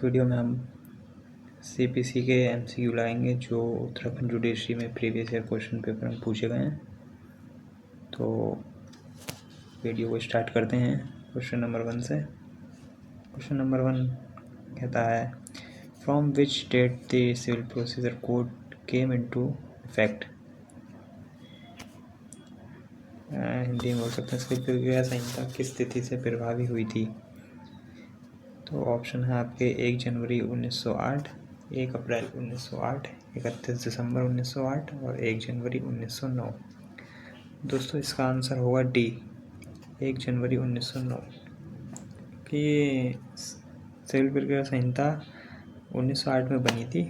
Video में हम CPC के एमसीक्यू लगाएंगे जो उत्तराखंड जुडिशरी में प्रीवियस ईयर क्वेश्चन पेपर में पूछे गए हैं। तो वीडियो को स्टार्ट करते हैं क्वेश्चन नंबर 1 से। क्वेश्चन नंबर 1 कहता है, from which date the civil procedure code came into effect. Hindi में बोल सकते हैं सिविल प्रक्रिया संहिता किस तिथि से प्रभावी हुई थी। तो ऑप्शन है आपके 1 जनवरी 1908, 1 अप्रैल 1908, 31 दिसंबर 1908 और 1 जनवरी 1909। दोस्तों इसका आंसर होगा डी, 1 जनवरी 1909 कि सिविल प्रक्रिया संहिता 1908 में बनी थी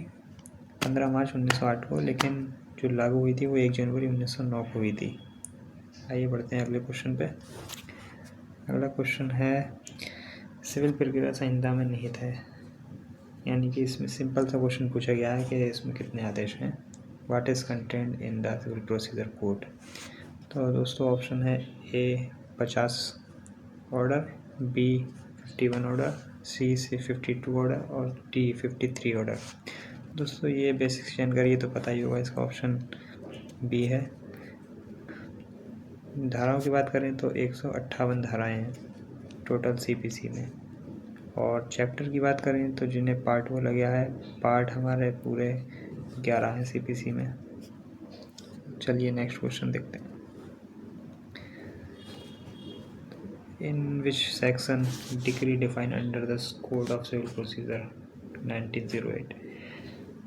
15 मार्च 1908 को, लेकिन जो लागू हुई थी वो 1 जनवरी 1909 को हुई थी। आइए बढ़ते हैं अगले क्वेश्चन पे। अगला क्वेश्चन है सिविल प्रक्रिया संहिता में निहित है, यानी कि इसमें सिंपल सा क्वेश्चन पूछा गया है कि इसमें कितने आदेश हैं। What is content in the civil procedure code. तो दोस्तों ऑप्शन है a 50 order, b 51 order, c 52 order और डी 53 ऑर्डर। दोस्तों ये बेसिक जानकारी तो पता ही होगा, इसका ऑप्शन बी है। धाराओं की बात करें तो 158 धाराएं हैं टोटल सीपीसी में, और चैप्टर की बात करें तो जिन्हें पार्ट बोला गया है, पार्ट हमारे पूरे 11 हैं सीपीसी में। चलिए नेक्स्ट क्वेश्चन देखते हैं। In which section decree defined under the code of civil procedure 1908।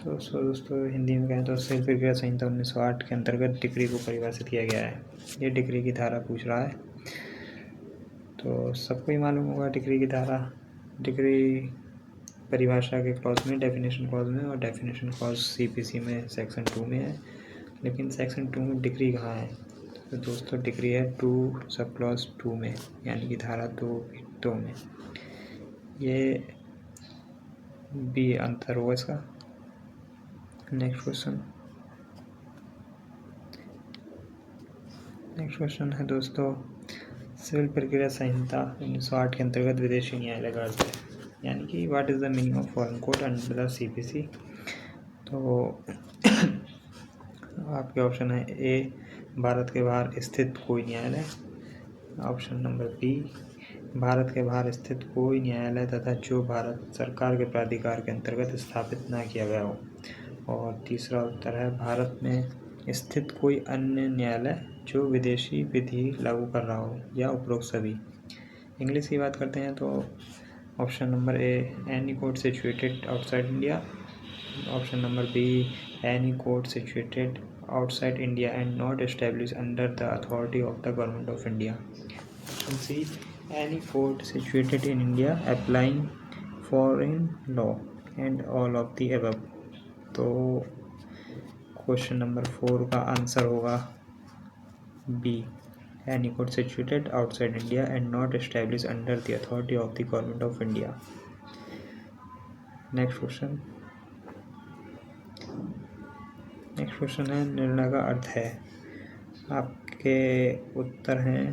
तो दोस्तों हिंदी में कहें तो सिविल प्रक्रिया संहिता 1908 के अंतर्गत डिक्री को परिभाषित किया गया है। ये डिक्री की धारा पूछ रहा है, तो सबको ही मालूम होगा डिक्री की धारा। डिक्री परिभाषा के क्लॉज में, डेफिनेशन क्लॉज में, और डेफिनेशन क्लॉज सीपीसी में सेक्शन 2 में है, लेकिन सेक्शन 2 में डिक्री कहाँ है। तो दोस्तों डिक्री है 2 सब क्लॉज 2 में, यानी कि धारा 2 में। ये बी आंसर होगा इसका। नेक्स्ट क्वेश्चन है दोस्तों, सिविल प्रक्रिया संहिता 1908 के अंतर्गत विदेशी न्यायालय का अर्थ है, यानी कि what is the meaning of foreign court under the CPC. तो आपके ऑप्शन है ए भारत के बाहर स्थित कोई न्यायालय, ऑप्शन नंबर बी भारत के बाहर स्थित कोई न्यायालय तथा जो भारत सरकार के प्राधिकार के अंतर्गत स्थापित न किया गया हो, और तीसरा उत्तर है भारत में स्थित कोई अन्य न्यायालय जो विदेशी विधि लागू कर रहा हो, या उपरोक्त सभी। इंग्लिश की बात करते हैं तो option number a any court situated outside India, option number b any court situated outside India and not establish under the authority of the government of India, option c any court situated in India applying foreign law and all of the above. तो question number 4 का answer होगा b, any court situated outside India and not establish under the authority of the government of India. Next question है निर्णय का अर्थ है। आपके उत्तर हैं,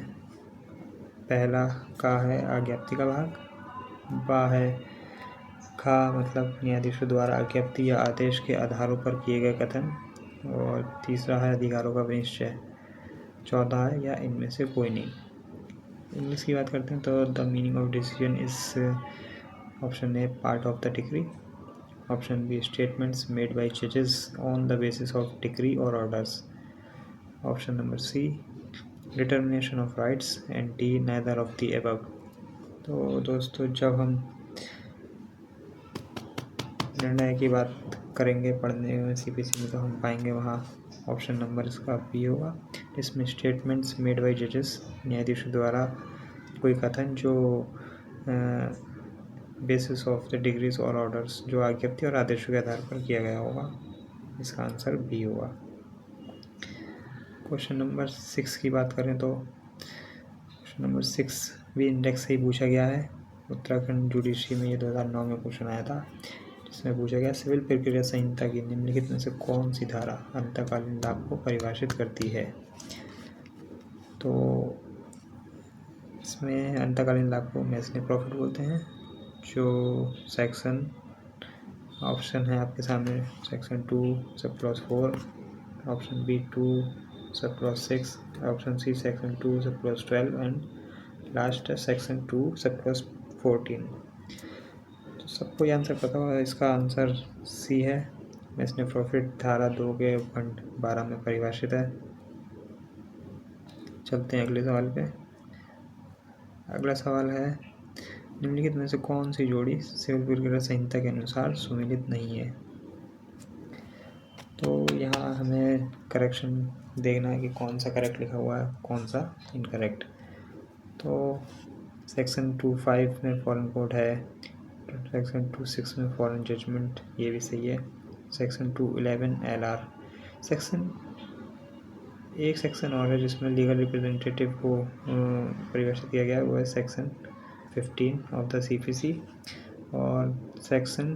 पहला का है आज्ञप्ति का भाग, बा है खा मतलब न्यायाधीशों द्वारा आज्ञप्ति या आदेश के आधारों पर किए गए कथन, और तीसरा है अधिकारों का विनिश्चय, चौथा है या इनमें से कोई नहीं। इंग्लिश की बात करते हैं तो द meaning of decision is option A part of the decree, option B statements made by जजेस on the basis of decree और orders, option number C determination of rights and D neither of the above. तो दोस्तों जब हम निर्णय की बात करेंगे पढ़ने में सीपीसी में, तो हम पाएंगे वहाँ ऑप्शन नंबर इसका बी होगा। इसमें स्टेटमेंट्स मेड बाय जजेस, न्यायाधीशों द्वारा कोई कथन जो बेसिस ऑफ द डिग्रीज और ऑर्डर्स, जो आज्ञप्ति और आदेशों के आधार पर किया गया होगा, इसका आंसर बी होगा। क्वेश्चन नंबर 6 की बात करें तो क्वेश्चन नंबर 6 भी इंडेक्स से ही पूछा गया है। उत्तराखंड जुडिशरी में ये 2009 में क्वेश्चन आया था, जिसमें पूछा गया सिविल प्रक्रिया संहिता की निम्नलिखित में से कौन सी धारा अंतकालीन लाभ को परिभाषित करती है। तो इसमें अंतकालीन लाभ को मैसने प्रॉफिट बोलते हैं, जो सेक्शन ऑप्शन है आपके सामने section 2 sub clause 4, option B 2 sub clause 6, option C section 2 sub clause 12 and last है सेक्शन 2 सब क्लॉज 14। तो सबको ये आंसर पता होगा, इसका आंसर सी है। नेशनल प्रॉफिट धारा 2 के खंड 12 में परिभाषित है। चलते हैं अगले सवाल पे। अगला सवाल है निम्नलिखित में से कौन सी जोड़ी सिविल प्रक्रिया संहिता के अनुसार सुमेलित नहीं है। तो यहाँ हमें करेक्शन देखना है कि कौन सा करेक्ट लिखा हुआ है, कौन सा इनकरेक्ट। तो सेक्शन 2(5) में फॉरेन कोड है, सेक्शन 2(6) में फॉरेन जजमेंट, ये भी सही है। Section 2(11) LR। एक सेक्शन और है जिसमें लीगल रिप्रेजेंटेटिव को परिभाषित किया गया है, वो है सेक्शन 15 ऑफ द CPC। और सेक्शन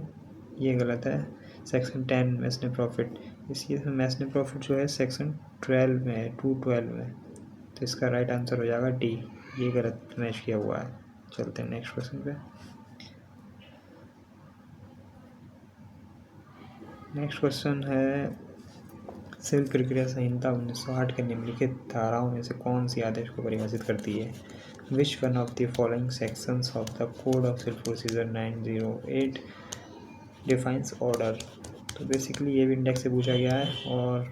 ये गलत है, सेक्शन 10 मैसने प्रॉफिट, इसलिए मैसने प्रॉफिट जो है सेक्शन 12 में है, 212 में। तो इसका राइट आंसर हो जाएगा डी, ये गलत मैच किया हुआ है। चलते हैं नेक्स्ट क्वेश्चन पे। नेक्स्ट क्वेश्चन है सिविल प्रक्रिया संहिता 1908 के निम्नलिखित धाराओं में से कौन सी आदेश को परिभाषित करती है। Which one of the following sections of the code of civil procedure 908 defines order. तो बेसिकली ये भी इंडेक्स से पूछा गया है और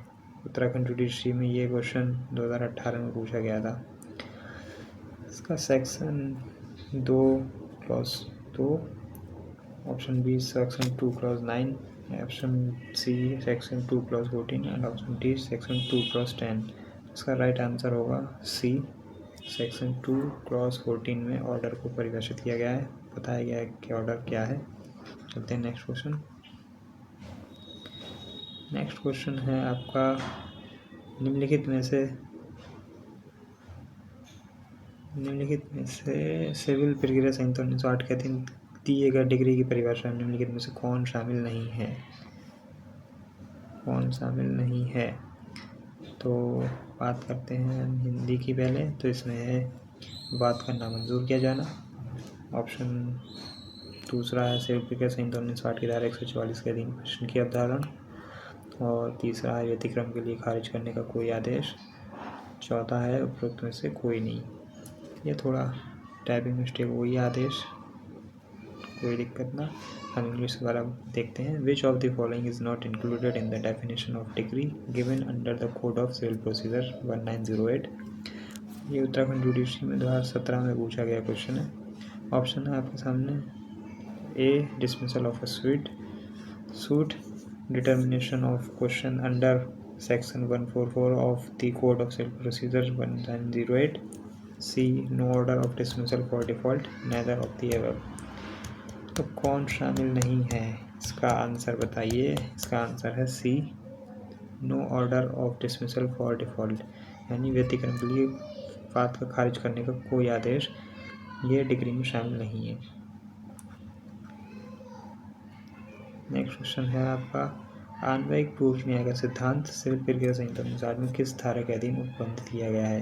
उत्तराखंड जुडिशरी में ये क्वेश्चन 2018 में पूछा गया था। इसका section 2 clause 2, option B section 2 clause 9, option C section 2 clause 14 and option D section 2 clause 10। इसका राइट आंसर होगा सी, सेक्शन 2 क्लॉज 14 में ऑर्डर को परिभाषित किया गया है, बताया गया है कि ऑर्डर क्या है। चलते हैं नेक्स्ट क्वेश्चन। नेक्स्ट क्वेश्चन है आपका निम्नलिखित में से सिविल प्रक्रिया संहिता 1908 के अधीन दिए गए डिग्री की परिभाषा निम्नलिखित में से कौन शामिल नहीं है। कौन शामिल नहीं है, तो बात करते हैं हिंदी की पहले। तो इसमें है बात का नामंजूर किया जाना, ऑप्शन दूसरा है सिविल प्रक्रिया संहिता 1908 की धारा 144 के अधीन प्रश्न की अवधारण, और तीसरा है व्यतिक्रम के लिए खारिज करने का कोई आदेश, चौथा है उपरोक्त में से कोई नहीं। ये थोड़ा टाइपिंग मिस्टेक हुई है आदेश, कोई दिक्कत ना, हम इंग्लिश द्वारा देखते हैं। Which of the following is not included in the definition of degree given under the code of civil procedure 1908। ये उत्तराखंड जुडिशरी में 2017 में पूछा गया क्वेश्चन है। ऑप्शन है आपके सामने A dismissal of a suit, determination of question under section 144 of the code of civil procedure 1908, C no order of dismissal for default, neither of the above. तो कौन शामिल नहीं है, इसका आंसर बताइए। इसका आंसर है C, no order of dismissal for default, यानी व्यतिक्रम के लिए बात का खारिज करने का कोई आदेश ये डिग्री में शामिल नहीं है। नेक्स्ट क्वेश्चन है आपका अन्वयिक पूर्व न्याय का सिद्धांत सिविल प्रक्रिया संहिता 1908 में किस धारा के अधीन उपबंधित किया गया है।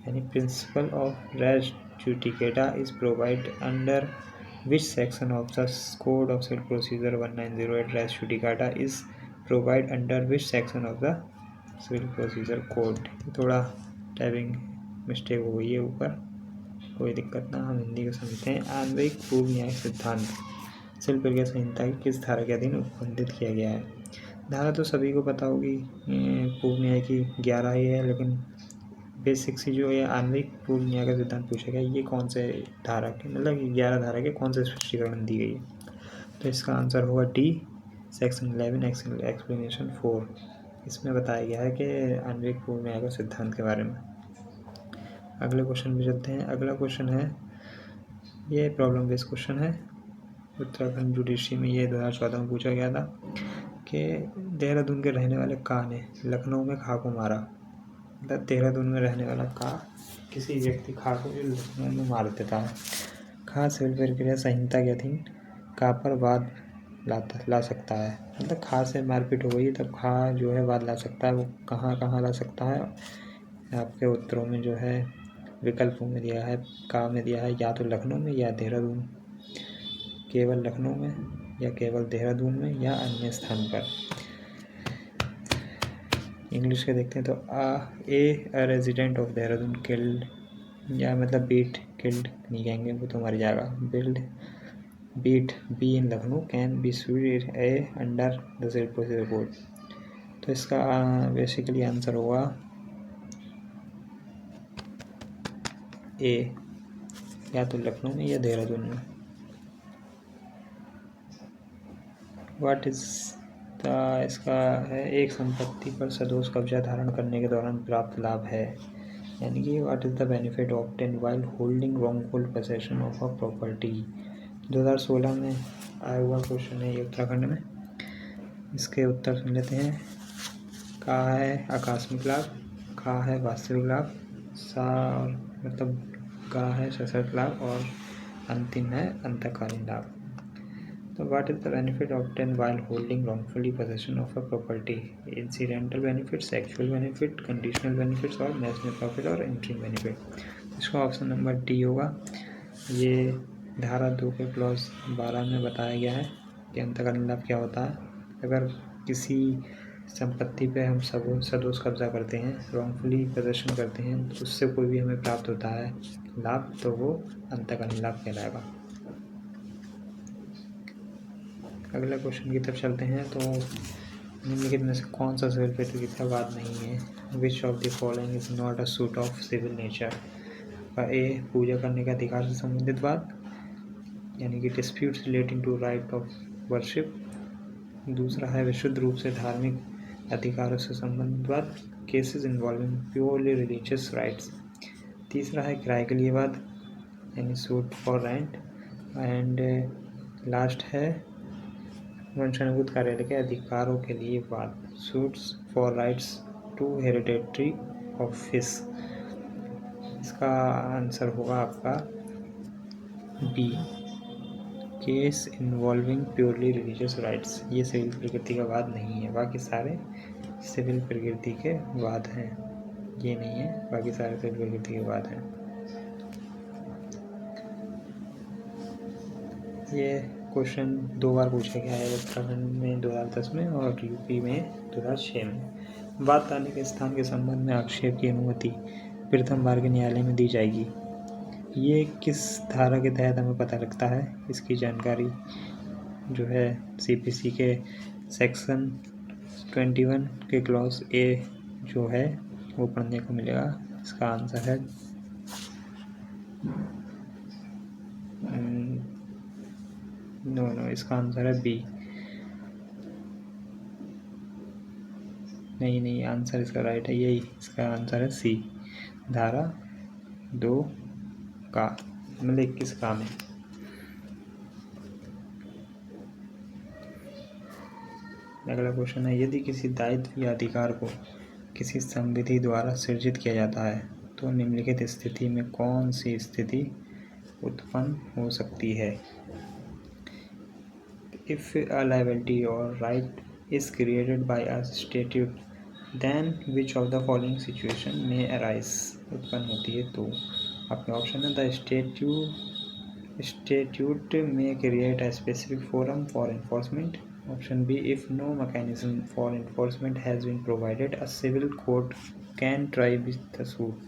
यानी principle of res judicata is provide under which section of the code of civil procedure 1908 res judicata is provide under which section of the civil procedure code। थोड़ा टाइपिंग मिस्टेक हो गई है ऊपर, कोई दिक्कत ना, हम हिंदी को समझते हैं। अन्वयिक पूर्व न्याय सिद्धांत सिविल प्रक्रिया संहिता की किस धारा के अधीन उपबंधित किया गया है। धारा तो सभी को पता होगी, पूर्व न्याय की 11 ही है, लेकिन बेसिक सी जो ये अन्वयिक पूर्व न्याय का सिद्धांत पूछा गया, ये कौन से धारा के, मतलब 11 धारा के कौन से स्पष्टीकरण दी गई है। तो इसका आंसर होगा डी, सेक्शन 11 एक्सप्लेनेशन 4। इसमें बताया गया है कि अन्वयिक पूर्व न्याय का सिद्धांत के बारे में। अगले क्वेश्चन पे चलते हैं। अगला क्वेश्चन है, ये प्रॉब्लम बेस्ड क्वेश्चन है, उत्तराखंड जुडिशरी में ये 2014 में पूछा गया था कि देहरादून के रहने वाले का ने लखनऊ में खा को मारा। मतलब देहरादून में रहने वाला का किसी व्यक्ति खा को लखनऊ में मार देता है। खा सिविल प्रक्रिया संहिता के अधीन का पर वाद ला सकता है। मतलब खा से मारपीट हो गई तब खा जो है वाद ला सकता है। वो कहाँ कहाँ ला सकता है, आपके उत्तरों में जो है विकल्पों में दिया है, का में दिया है या तो लखनऊ में या देहरादून। केवल लखनऊ में या केवल देहरादून में या अन्य स्थान पर। इंग्लिश के देखते हैं तो a resident of Dehradun killed, या मतलब बीट किल्ड नहीं कहेंगे, वो तो मर जाएगा। Beat B in Lucknow can be sued A under the report. तो इसका बेसिकली आंसर होगा ए, या तो लखनऊ में या देहरादून में। व्हाट इज द, इसका है एक संपत्ति पर सदोष कब्जा धारण करने के दौरान प्राप्त लाभ है, यानी कि what is the benefit obtain while holding wrongful possession of a property. 2016 में आया हुआ क्वेश्चन है ये उत्तराखंड में। इसके उत्तर सुन लेते हैं। कहा है आकस्मिक लाभ, कहा है वास्तविक लाभ, मतलब कहा है सशर्त लाभ, और अंतिम है अंतकालीन लाभ। तो what is the benefit obtain while holding wrongfully possession of a property. Incidental benefit, sexual benefit, conditional benefits और नेशनल प्रॉफिट और इंटरिम बेनिफिट। इसका ऑप्शन नंबर डी होगा। ये धारा 2 के क्लॉज 12 में बताया गया है कि अंतकालीन लाभ क्या होता है। अगर किसी संपत्ति पे हम सदोष कब्जा करते हैं, रॉन्गफुली पोजेशन करते हैं, तो उससे कोई भी हमें प्राप्त होता है लाभ, तो वो अंतकालीन लाभ कहलाएगा। अगला क्वेश्चन की तरफ चलते हैं। तो निम्नलिखित में से कौन सा सिविल प्रतियोगितावाद नहीं है। Which of the following is not a suit of civil nature. A पूजा करने के अधिकार से संबंधित वाद, यानी कि disputes relating to right of worship. दूसरा है विशुद्ध रूप से धार्मिक अधिकारों से संबंधित वाद, cases involving purely religious rights. तीसरा है किराए के लिए वाद, यानी suit for rent. And last है वंशानुगत कार्यालय के अधिकारों के लिए वाद, suits for rights to hereditary office. इसका आंसर होगा आपका b, case involving purely religious rights. ये सिविल प्रकृति का वाद नहीं है, बाकी सारे सिविल प्रकृति के वाद हैं। ये नहीं है, बाकी सारे सिविल प्रकृति के वाद हैं। ये क्वेश्चन 2 बार पूछा गया है, उत्तराखंड में 2010 में और यूपी में 2006 में। बात करने के स्थान के संबंध में आक्षेप की अनुमति प्रथम बार के न्यायालय में दी जाएगी। ये किस धारा के तहत हमें पता लगता है, इसकी जानकारी जो है सीपीसी के सेक्शन 21 के क्लॉज ए जो है वो पढ़ने को मिलेगा। इसका आंसर है नो, इसका आंसर है बी। नहीं, आंसर इसका राइट है यही, इसका आंसर है सी, धारा 2 का, मतलब 21 का में। अगला क्वेश्चन है, यदि किसी दायित्व या अधिकार को किसी संविधि द्वारा सृजित किया जाता है तो निम्नलिखित स्थिति में कौन सी स्थिति उत्पन्न हो सकती है। If a liability or right is created by a statute, then which of the following situation may arise। उत्पन्न होती है तो आपके ऑप्शन है the statute may create a specific forum for enforcement। Option B, if no mechanism for enforcement has been provided, a civil court can try the suit।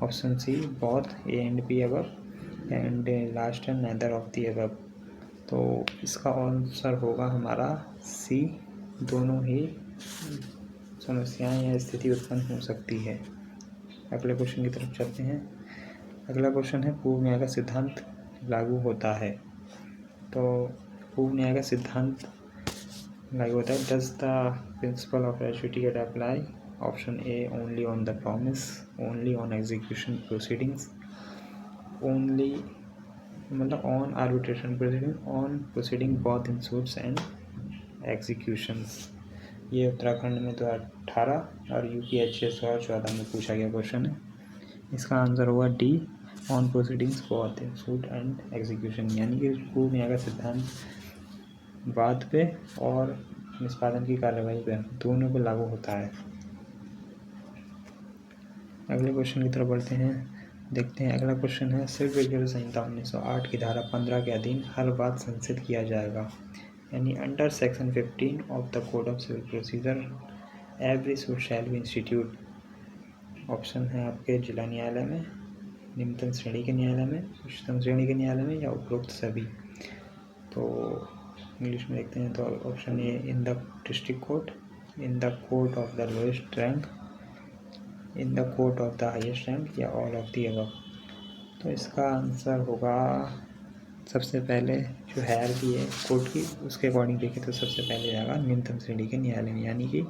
Option C, both A and B above, and last है neither of the above। तो इसका answer होगा हमारा सी, दोनों ही समस्याएं या स्थिति उत्पन्न हो सकती है। अगले क्वेश्चन की तरफ चलते हैं। अगला क्वेश्चन है, पूर्व न्याय का सिद्धांत लागू होता है। तो पूर्व न्याय का सिद्धांत लागू होता है। Does the principle of equity get apply. Option A, only on the promise, only on execution proceedings, only मतलब on arbitration proceeding, on proceeding both in suits and executions. ये उत्तराखंड में 2018 और यूपीएचएस 2014 में पूछा गया क्वेश्चन है। इसका आंसर होगा D, on proceedings both in suit and execution, यानी कि पूर्व न्याय का सिद्धांत वाद पे और निष्पादन की कार्रवाई पे दोनों पे लागू होता है। अगले क्वेश्चन की तरफ बढ़ते हैं। देखते हैं अगला क्वेश्चन है, सिविल प्रक्रिया संहिता 1908 की धारा 15 के अधीन हर बात संचित किया जाएगा, यानी under section 15 of the code of civil procedure every suit shall be institute. Option है आपके जिला न्यायालय में, निम्नतम श्रेणी के न्यायालय में, उच्चतम श्रेणी के न्यायालय में या उपरोक्त सभी। तो इंग्लिश में देखते हैं तो option A in the district court, in the court of the lowest rank, in the court of the highest rank या ऑल ऑफ द अबव। तो इसका आंसर होगा सबसे पहले जो हायरार्की है कोर्ट की उसके अकॉर्डिंग देखें तो सबसे पहले आएगा निम्नतम श्रेणी के न्यायालय में, यानी कि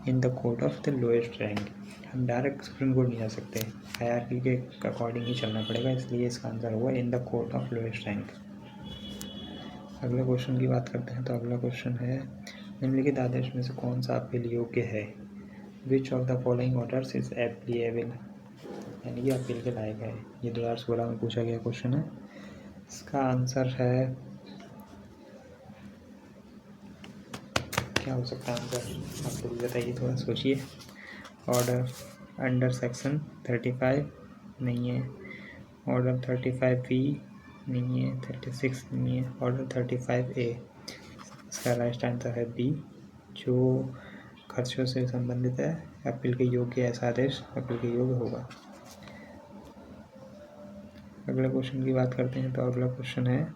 in the court of the lowest rank. हम डायरेक्ट सुप्रीम कोर्ट नहीं जा सकते, हायरार्की के अकॉर्डिंग ही चलना पड़ेगा, इसलिए इसका आंसर होगा in the court of lowest rank. अगले क्वेश्चन की बात करते हैं तो अगला क्वेश्चन है, निम्नलिखित आदेश में से कौन सा अपील योग्य है? Which of the following orders is appealable, यानी कि अपील के लायक है। ये 2016 में पूछा गया क्वेश्चन है। इसका आंसर है, क्या हो सकता है आंसर, आप लोग बताइए, थोड़ा सोचिए। ऑर्डर अंडर सेक्शन 35 नहीं है, ऑर्डर 35B नहीं है, 36 नहीं है, ऑर्डर 35A। इसका राइट आंसर है बी, जो खर्चों से संबंधित है, अपील के योग्य ऐसा आदेश अपील के योग्य होगा। अगले क्वेश्चन की बात करते हैं तो अगला क्वेश्चन है,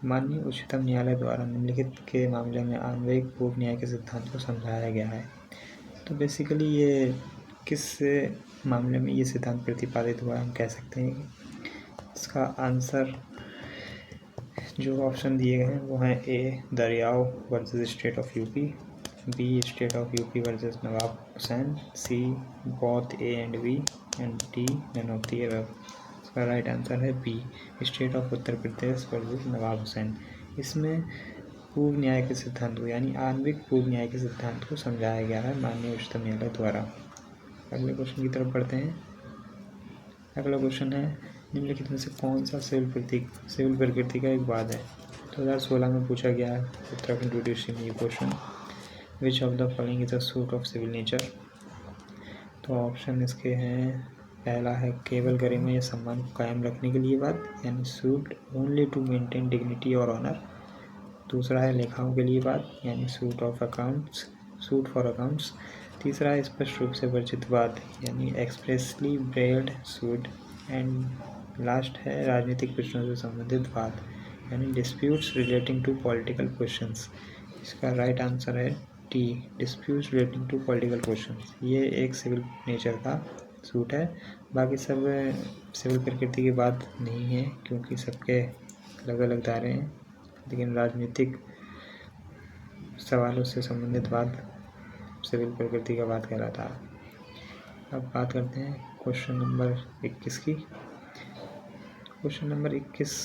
माननीय उच्चतम न्यायालय द्वारा निम्नलिखित के मामले में अन्वयिक पूर्व न्याय के सिद्धांत को समझाया गया है। तो बेसिकली ये किस मामले में ये सिद्धांत प्रतिपादित हुआ हम कह सकते हैं कि इसका आंसर जो ऑप्शन दिए गए हैं वो हैं A Dariyao versus state of UP, B state of UP versus Nawab Hussain, C both A and B and D none of the above. इसका राइट आंसर है B state of Uttar Pradesh versus Nawab Hussain. इसमें पूर्व न्याय के सिद्धांत को यानी आणविक पूर्व न्याय के सिद्धांत को समझाया गया है माननीय उच्चतम न्यायालय द्वारा। अगले क्वेश्चन की तरफ बढ़ते हैं। अगला क्वेश्चन है, निम्नलिखित में से कौन सा सिविल प्रकृति का एक वाद है? 2016 में पूछा गया है उत्तराखंड जुडिशरी में ये question. Which of the following is a suit of civil nature. तो ऑप्शन इसके हैं, पहला है केवल गरिमा या सम्मान को कायम रखने के लिए वाद, यानी suit only to maintain dignity और ऑनर। दूसरा है लेखाओं के लिए वाद, यानी सूट फॉर अकाउंट्स। तीसरा है स्पष्ट रूप से वर्जित वाद, यानी expressly barred suit. And last है राजनीतिक प्रश्नों से संबंधित वाद, यानी disputes relating to political questions. इसका राइट आंसर है d disputes relating to political questions. ये एक सिविल नेचर का सूट है, बाकी सब सिविल प्रकृति की बात नहीं है क्योंकि सबके अलग अलग दायरे हैं, लेकिन राजनीतिक सवालों से संबंधित वाद सिविल प्रकृति का वाद कहलाता है। अब बात करते हैं क्वेश्चन नंबर 21 की। क्वेश्चन नंबर 21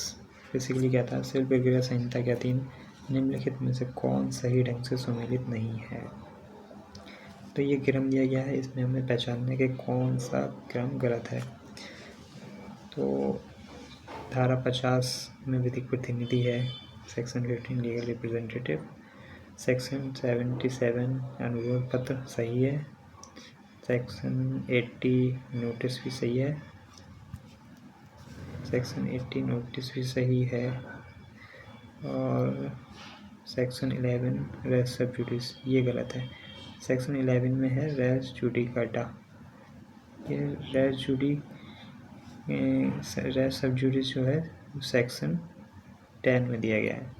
बेसिकली कहता है, सिविल प्रक्रिया संहिता के अधीन निम्नलिखित में से कौन सही ढंग से सुमेलित नहीं है। तो ये क्रम दिया गया है, इसमें हमें पहचानने के कौन सा क्रम गलत है। तो धारा 50 में विधिक प्रतिनिधि है, सेक्शन 15 लीगल रिप्रेजेंटेटिव, सेक्शन 77 अनुरोध पत्र सही है, सेक्शन 80 नोटिस भी सही है, सेक्शन 80 नोटिस भी सही है, और सेक्शन 11 रेस सब जुडिस ये गलत है। सेक्शन 11 में है रेस जुडिकाटा, ये रेस सब जुडिस जो है सेक्शन 10 में दिया गया है।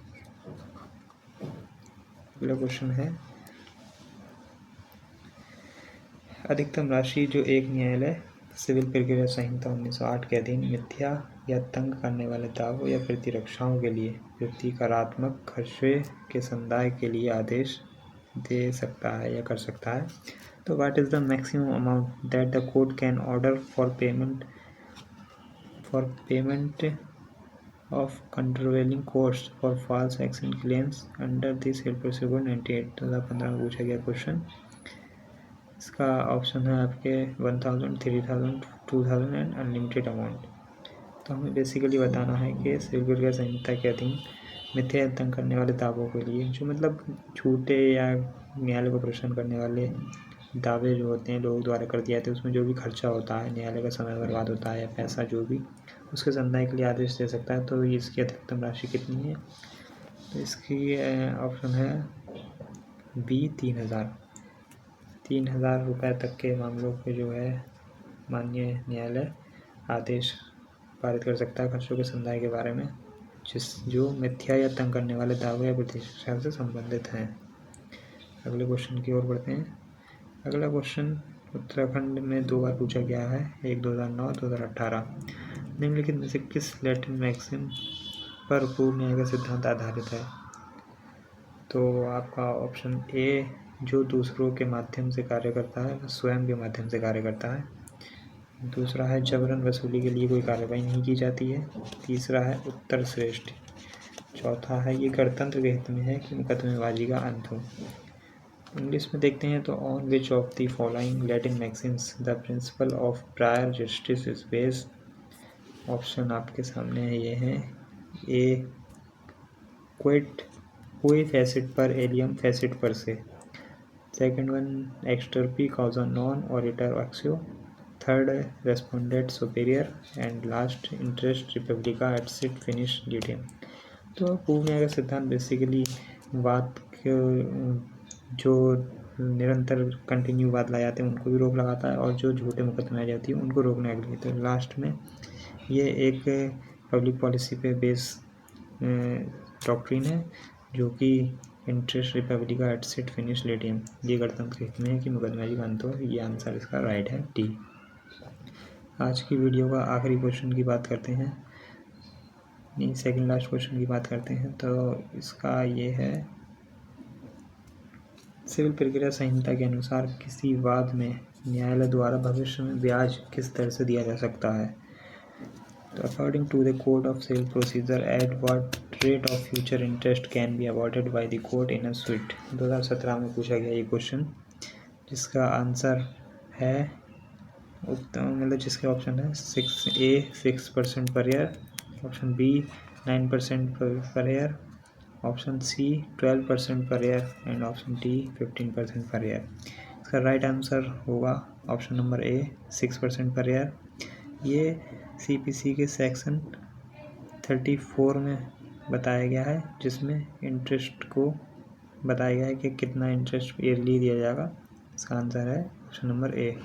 अगला क्वेश्चन है, अधिकतम राशि जो एक न्यायालय सिविल प्रक्रिया संहिता 1908 के अधीन मिथ्या या तंग करने वाले दावों या प्रतिरक्षाओं के लिए प्रतीकात्मक खर्चे के समुदाय के लिए आदेश दे सकता है या कर सकता है। तो what is the maximum amount that the court can order for payment of countervailing costs for false action claims under the Civil Procedure Code 98 2015 में पूछा गया क्वेश्चन। इसका ऑप्शन है आपके 1000, 3000, 2000 एंड अनलिमिटेड अमाउंट। तो हमें बेसिकली बताना है कि सिविल प्रक्रिया संहिता के अधीन मिथ्या तंग करने वाले दावों के लिए, जो मतलब झूठे या न्यायालय को परेशान करने वाले दावे जो होते हैं लोगों द्वारा कर दिए जाते हैं उसमें जो भी खर्चा होता है, न्यायालय का समय बर्बाद होता है या पैसा जो भी, उसके संदाय के लिए आदेश दे सकता है। तो इसकी अधिकतम राशि कितनी है? तो इसकी ऑप्शन है बी 3,000 रुपये तक के मामलों पे जो है माननीय न्यायालय आदेश पारित कर सकता है खर्चों के संदाय के बारे में, जो मिथ्या या तंग करने वाले दावे या प्रतिष्ठा से संबंधित हैं। अगले क्वेश्चन की ओर बढ़ते हैं। अगला क्वेश्चन उत्तराखंड में 2 बार पूछा गया है, एक 2009, 2018। निम्नलिखित में से किस लैटिन मैक्सिम पर पूर्व न्याय का सिद्धांत आधारित है? तो आपका ऑप्शन ए, जो दूसरों के माध्यम से कार्य करता है स्वयं के माध्यम से कार्य करता है। दूसरा है जबरन वसूली के लिए कोई कार्रवाई नहीं की जाती है। तीसरा है उत्तर श्रेष्ठ। चौथा है ये गणतंत्र के हित में है कि मुकदमेबाजी का अंत हो। इंग्लिश में देखते हैं तो on which of the following Latin Maxim's the principle of prior justice is based. Option आपके सामने ये हैं। ए, क्विट हुए फैसिट पर एलियम फैसिट पर से। सेकेंड वन, एक्सटर्पी कॉजा नॉन ऑरिटर एक्सियो। थर्ड, रेस्पोंडेंट सुपेरियर। एंड लास्ट, इंटरेस्ट रिपब्लिका एट सिट फिनिश ल्यूडियम। तो पूर्व न्याय का सिद्धांत बेसिकली वाद के जो निरंतर कंटिन्यू वाद लाए जाते हैं उनको भी रोक लगाता है और जो झूठे मुकदमे आ जाती है उनको रोकने के लिए। तो लास्ट में ये एक पब्लिक पॉलिसी पे बेस डॉक्ट्रिन है जो कि इंटरेस्ट रिपब्लिका एट सिट फिनिश ल्यूडियम, ये गणतंत्र के हित में है कि मुकदमेबाजी का अंत हो। ये आंसर इसका राइट है डी। आज की वीडियो का आखिरी क्वेश्चन की बात करते हैं, नहीं सेकंड लास्ट क्वेश्चन की बात करते हैं। तो इसका ये है, सिविल प्रक्रिया संहिता के अनुसार किसी वाद में न्यायालय द्वारा भविष्य में ब्याज किस तरह से दिया जा सकता है? तो according to the code of civil procedure at what rate of future interest can be awarded by the court in a suit. 2017 में पूछा गया ये क्वेश्चन, जिसका आंसर है मतलब जिसके ऑप्शन है 6% per year, option B 9% per year, option C 12% per year and option D 15% per year. इसका राइट आंसर होगा ऑप्शन नंबर ए 6% पर ईयर। ये सीपीसी के सेक्शन 34 में बताया गया है, जिसमें इंटरेस्ट को बताया गया है कि कितना इंटरेस्ट ईयरली दिया जाएगा। इसका आंसर है ऑप्शन नंबर ए।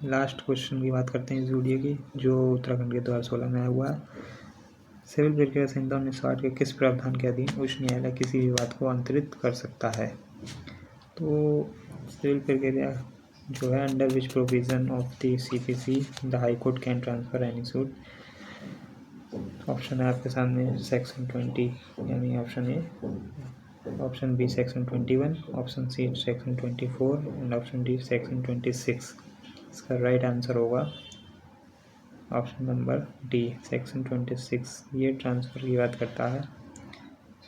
लास्ट क्वेश्चन की बात करते हैं इस वीडियो की, जो उत्तराखंड के 2016 में आया हुआ है। सिविल प्रक्रिया संहिता 1960 के किस प्रावधान के अधीन उच्च न्यायालय किसी विवाद को अंतरित कर सकता है? तो सिविल प्रक्रिया जो है, under which provision of the CPC the high court can transfer any suit. Option है आपके सामने सेक्शन 20 यानी option A, option B section 21, option C section 24 and option D section 26। इसका राइट आंसर होगा ऑप्शन नंबर डी सेक्शन 26। ये transfer की बात करता है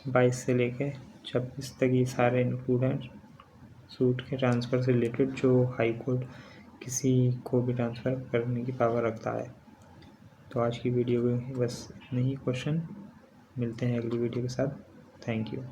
22 से लेके 26 तक, ये सारे इंक्लूड हैं सूट के ट्रांसफ़र से रिलेटेड, जो हाई कोर्ट किसी को भी ट्रांसफ़र करने की पावर रखता है। तो आज की वीडियो में बस इतने ही क्वेश्चन, मिलते हैं अगली वीडियो के साथ। Thank you.